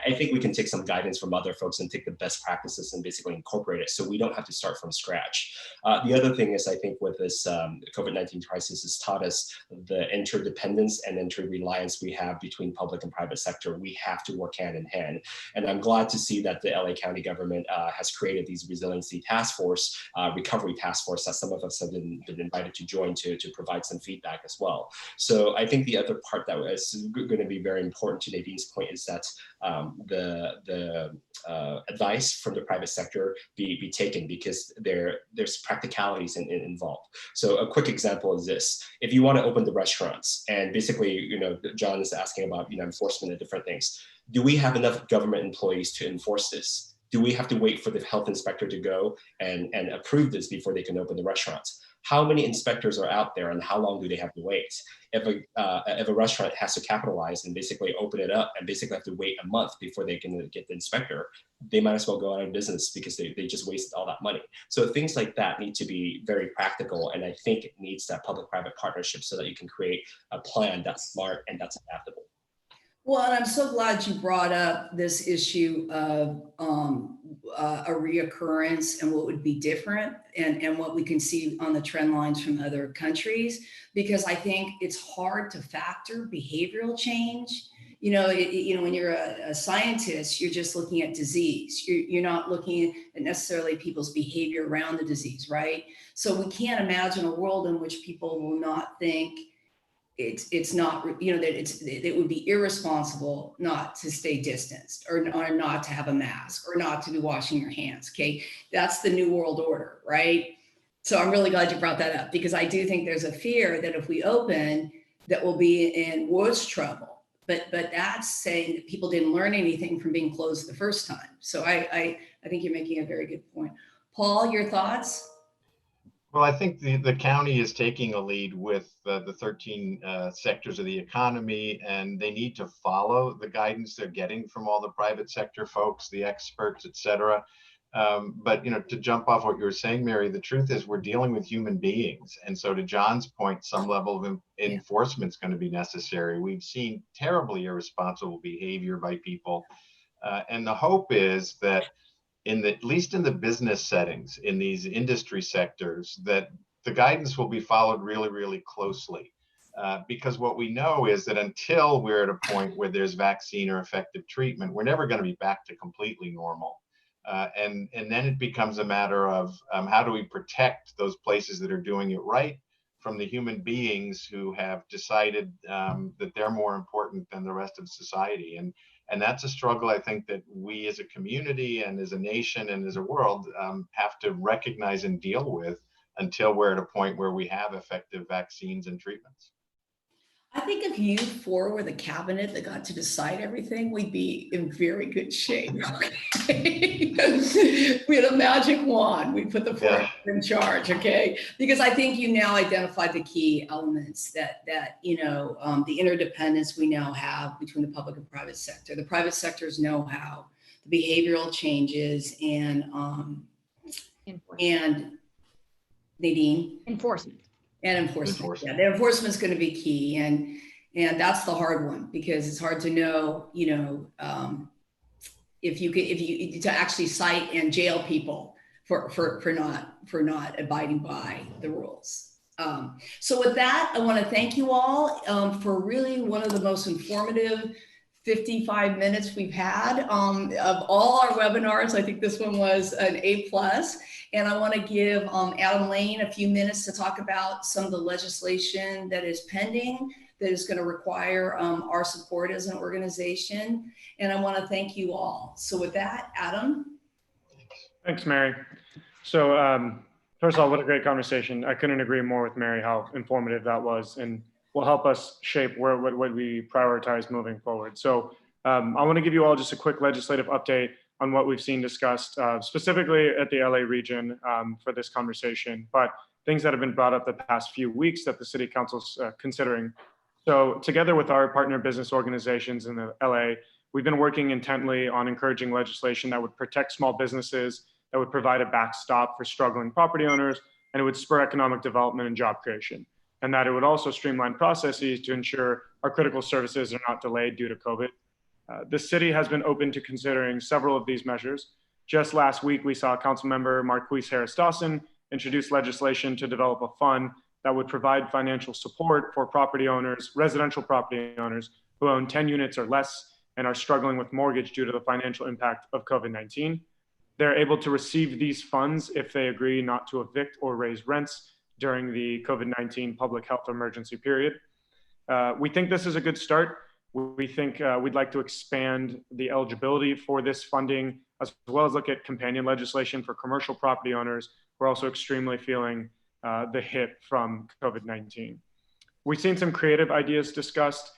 I think we can take some guidance from other folks and take the best practices and basically incorporate it, so we don't have to start from scratch. The other thing is, I think with this COVID-19 crisis has taught us the interdependence and inter-reliance we have between public and private sector. We have to work hand in hand. And I'm glad to see that the LA County government has created these resiliency task force, recovery task force that some of us have been invited to join to provide some feedback as well. So I think the other part that is going to be very important to Nadine's point is that the advice from the private sector be taken, because there's practicalities involved. So a quick example is this: if you want to open the restaurants, and basically, John is asking about enforcement and different things. Do we have enough government employees to enforce this? Do we have to wait for the health inspector to go and approve this before they can open the restaurants? How many inspectors are out there, and how long do they have to wait? If a restaurant has to capitalize and basically open it up and basically have to wait a month before they can get the inspector, they might as well go out of business, because they just wasted all that money. So things like that need to be very practical, and I think it needs that public-private partnership so that you can create a plan that's smart and that's adaptable. Well, and I'm so glad you brought up this issue of a reoccurrence and what would be different, and what we can see on the trend lines from other countries, because I think it's hard to factor behavioral change. When you're a scientist, you're just looking at disease. You're not looking at necessarily people's behavior around the disease, right? So we can't imagine a world in which people will not think it's not, that it would be irresponsible not to stay distanced, or not to have a mask, or not to be washing your hands. Okay. That's the new world order, right? So I'm really glad you brought that up, because I do think there's a fear that if we open, that we'll be in worse trouble. But that's saying that people didn't learn anything from being closed the first time. So I think you're making a very good point. Paul, your thoughts? Well, I think the county is taking a lead with the 13 sectors of the economy, and they need to follow the guidance they're getting from all the private sector folks, the experts, et cetera. But to jump off what you were saying, Mary, the truth is we're dealing with human beings. And so to John's point, some level of enforcement is going to be necessary. We've seen terribly irresponsible behavior by people. And the hope is that at least in the business settings, in these industry sectors, that the guidance will be followed really, really closely. Because what we know is that until we're at a point where there's vaccine or effective treatment, we're never going to be back to completely normal. And then it becomes a matter of how do we protect those places that are doing it right from the human beings who have decided that they're more important than the rest of society. And that's a struggle, I think, that we as a community and as a nation and as a world have to recognize and deal with until we're at a point where we have effective vaccines and treatments. I think if you four were the cabinet that got to decide everything, we'd be in very good shape. Okay? We had a magic wand. We put the four in charge, okay? Because I think you now identified the key elements that the interdependence we now have between the public and private sector, the private sector's know-how, the behavioral changes, and Nadine? Enforcement. And enforcement. Yeah, the enforcement is going to be key, and that's the hard one, because it's hard to know, if you to actually cite and jail people for not abiding by the rules. So with that, I want to thank you all for really one of the most informative 55 minutes we've had of all our webinars. I think this one was an A+. And I want to give Adam Lane a few minutes to talk about some of the legislation that is pending that is going to require our support as an organization. And I want to thank you all. So with that, Adam. Thanks, Mary. So first of all, what a great conversation. I couldn't agree more with Mary how informative that was, and will help us shape what we prioritize moving forward. So I want to give you all just a quick legislative update on what we've seen discussed specifically at the LA region for this conversation, but things that have been brought up the past few weeks that the City Council's considering. So together with our partner business organizations in the LA, we've been working intently on encouraging legislation that would protect small businesses, that would provide a backstop for struggling property owners, and it would spur economic development and job creation. And that it would also streamline processes to ensure our critical services are not delayed due to COVID. The city has been open to considering several of these measures. Just last week, we saw Councilmember Marquise Harris-Dawson introduce legislation to develop a fund that would provide financial support for property owners, residential property owners who own 10 units or less and are struggling with mortgage due to the financial impact of COVID-19. They're able to receive these funds if they agree not to evict or raise rents during the COVID-19 public health emergency period. We think this is a good start. We think we'd like to expand the eligibility for this funding, as well as look at companion legislation for commercial property owners who are also extremely feeling the hit from COVID-19. We've seen some creative ideas discussed.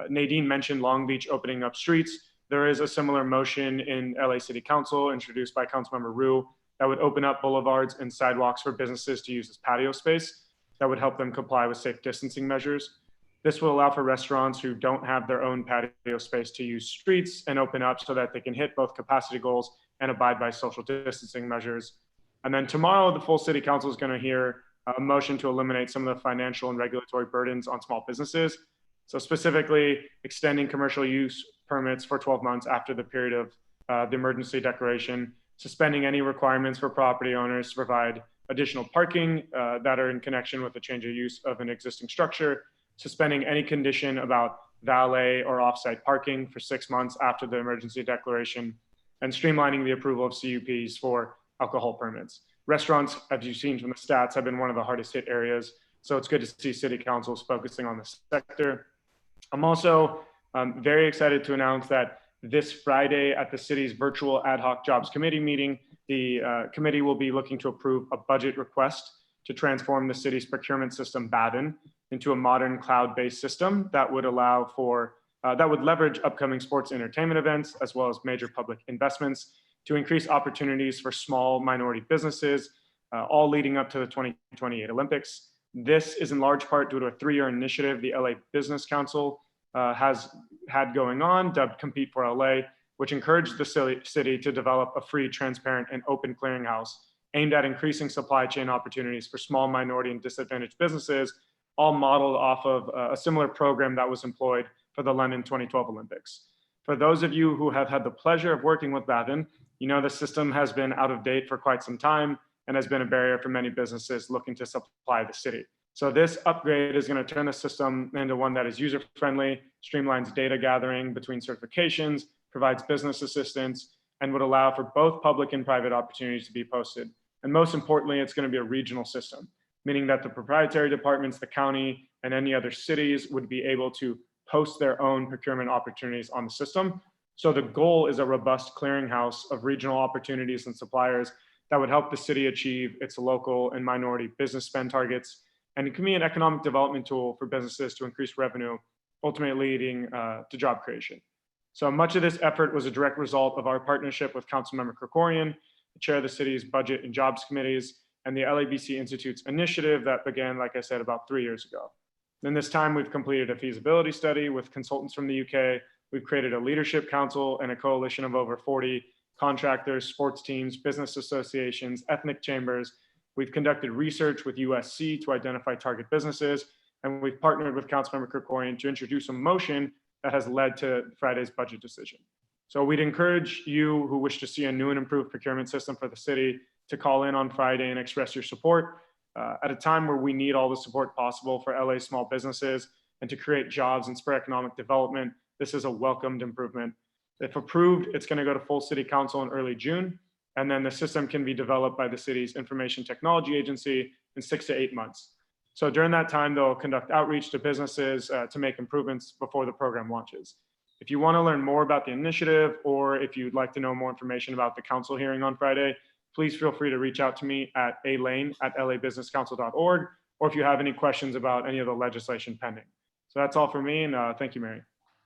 Nadine mentioned Long Beach opening up streets. There is a similar motion in LA City Council introduced by Councilmember Rue that would open up boulevards and sidewalks for businesses to use as patio space that would help them comply with safe distancing measures. This will allow for restaurants who don't have their own patio space to use streets and open up so that they can hit both capacity goals and abide by social distancing measures. And then tomorrow, the full City Council is going to hear a motion to eliminate some of the financial and regulatory burdens on small businesses. So specifically, extending commercial use permits for 12 months after the period of the emergency declaration, suspending any requirements for property owners to provide additional parking that are in connection with the change of use of an existing structure, suspending any condition about valet or offsite parking for 6 months after the emergency declaration, and streamlining the approval of CUPs for alcohol permits. Restaurants, as you've seen from the stats, have been one of the hardest hit areas. So it's good to see City Councils focusing on this sector. I'm also very excited to announce that this Friday at the city's virtual ad hoc jobs committee meeting, the committee will be looking to approve a budget request to transform the city's procurement system, Bane, into a modern cloud-based system that would allow for, that would leverage upcoming sports and entertainment events, as well as major public investments to increase opportunities for small minority businesses, all leading up to the 2028 Olympics. This is in large part due to a 3-year initiative the LA Business Council has had going on, dubbed Compete for LA, which encouraged the city to develop a free, transparent, and open clearinghouse aimed at increasing supply chain opportunities for small minority and disadvantaged businesses, all modeled off of a similar program that was employed for the London 2012 Olympics. For those of you who have had the pleasure of working with Bane, you know the system has been out of date for quite some time and has been a barrier for many businesses looking to supply the city. So this upgrade is going to turn the system into one that is user-friendly, streamlines data gathering between certifications, provides business assistance, and would allow for both public and private opportunities to be posted. And most importantly, it's going to be a regional system, meaning that the proprietary departments, the county, and any other cities would be able to post their own procurement opportunities on the system. So the goal is a robust clearinghouse of regional opportunities and suppliers that would help the city achieve its local and minority business spend targets. And it can be an economic development tool for businesses to increase revenue, ultimately leading to job creation. So much of this effort was a direct result of our partnership with Councilmember Krikorian, the chair of the city's budget and jobs committees, and the LABC Institute's initiative that began, like I said, about 3 years ago. In this time, we've completed a feasibility study with consultants from the UK. We've created a leadership council and a coalition of over 40 contractors, sports teams, business associations, ethnic chambers. We've conducted research with USC to identify target businesses, and we've partnered with Councilmember Krikorian to introduce a motion that has led to Friday's budget decision. So we'd encourage you who wish to see a new and improved procurement system for the city to call in on Friday and express your support at a time where we need all the support possible for LA small businesses and to create jobs and spur economic development. This is a welcomed improvement. If approved, it's going to go to full city council in early June, and then the system can be developed by the city's information technology agency in 6 to 8 months. So during that time, they'll conduct outreach to businesses to make improvements before the program launches. If you want to learn more about the initiative, or if you'd like to know more information about the council hearing on Friday, please feel free to reach out to me at alane@labusinesscouncil.org, or if you have any questions about any of the legislation pending. So that's all for me, and thank you, Mary.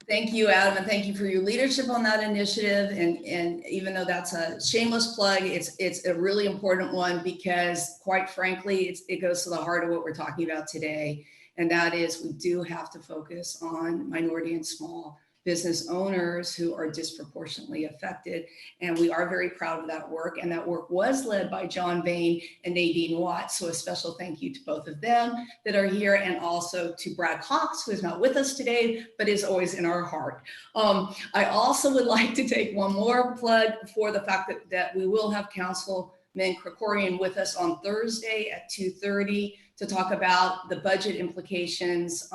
Thank you, Adam, and thank you for your leadership on that initiative. And even though that's a shameless plug, it's a really important one because, quite frankly, it goes to the heart of what we're talking about today. And that is, we do have to focus on minority and small business owners who are disproportionately affected. And we are very proud of that work. And that work was led by John Bane and Nadine Watts. So a special thank you to both of them that are here, and also to Brad Cox, who is not with us today, but is always in our heart. I also would like to take one more plug for the fact that we will have Councilman Krikorian with us on Thursday at 2:30 to talk about the budget implications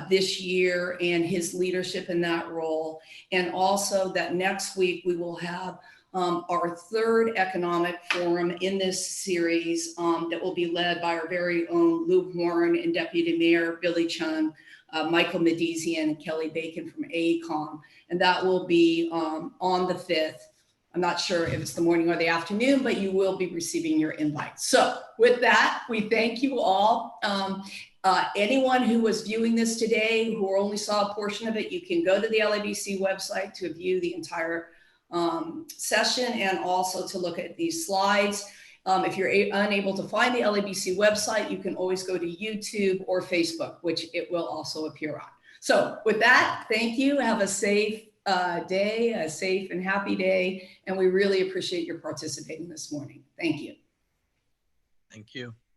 this year and his leadership in that role. And also that next week we will have our third economic forum in this series that will be led by our very own Lou Horn and Deputy Mayor Billy Chung, Michael Medizian, and Kelly Bacon from AECOM. And that will be on the 5th. I'm not sure if it's the morning or the afternoon, but you will be receiving your invite. So with that, we thank you all. Anyone who was viewing this today who only saw a portion of it, you can go to the LABC website to view the entire session and also to look at these slides. If you're unable to find the LABC website, you can always go to YouTube or Facebook, which it will also appear on. So with that, thank you. Have a safe day, a safe and happy day. And we really appreciate your participating this morning. Thank you. Thank you.